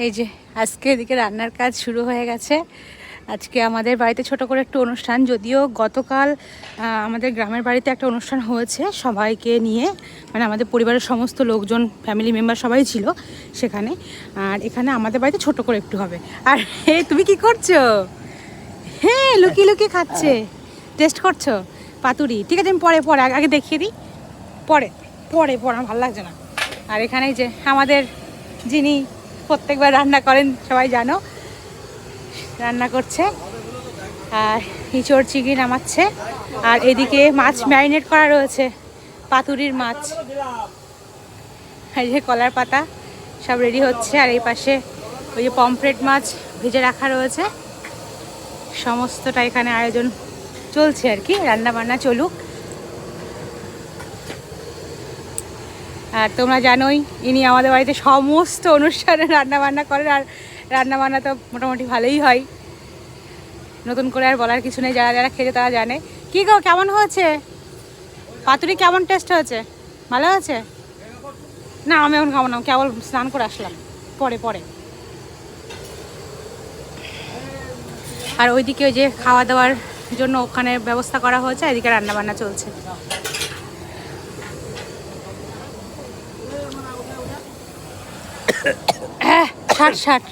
এই যে আজকে এদিকে রান্নার কাজ শুরু হয়ে গেছে। আজকে আমাদের বাড়িতে ছোট করে একটু অনুষ্ঠান, যদিও গতকাল আমাদের গ্রামের বাড়িতে একটা অনুষ্ঠান হয়েছে সবাইকে নিয়ে, মানে আমাদের পরিবারের সমস্ত লোকজন, ফ্যামিলি মেম্বার সবাই ছিল সেখানে। আর এখানে আমাদের বাড়িতে ছোট করে একটু হবে। আর তুমি কি করছো? হ্যাঁ, লুকিয়ে লুকিয়ে খাচ্ছে, টেস্ট করছো পাতুরি। ঠিক আছে, আমি পরে পরে আগে দেখিয়ে দিই, পরে পরে পরে আমার ভালো লাগছে না। আর এখানেই যে আমাদের যিনি প্রত্যেকবার রান্না করেন সবাই জানো, রান্না করছে। আর ইঁচড় চিংড়ি নামাচ্ছে। আর এদিকে মাছ ম্যারিনেট করা রয়েছে, পাতুরির মাছ। এই যে কলার পাতা সব রেডি হচ্ছে। আর এই পাশে ওই যে পমফ্রেট মাছ ভেজে রাখা রয়েছে। সমস্তটা এখানে আয়োজন চলছে আর কি, রান্না বান্না চলুক। আর তোমরা জানোই ইনি আমাদের বাড়িতে সমস্ত অনুষ্ঠানে রান্না বান্না করেন। আর রান্না বান্না তো মোটামুটি ভালোই হয়, নতুন করে আর বলার কিছু নেই, যারা যারা খেয়েছে তারা জানে। কি গো, কেমন হয়েছে পাতুরি? কেমন টেস্ট হয়েছে? ভালো হয়েছে? না, আমি এখন খাবো না, কেবল স্নান করে আসলাম, পরে পরে। আর ওইদিকে ওই যে খাওয়া দাওয়ার জন্য ওখানে ব্যবস্থা করা হয়েছে, এদিকে রান্না বান্না চলছে। হ্যাঁ, 60 60।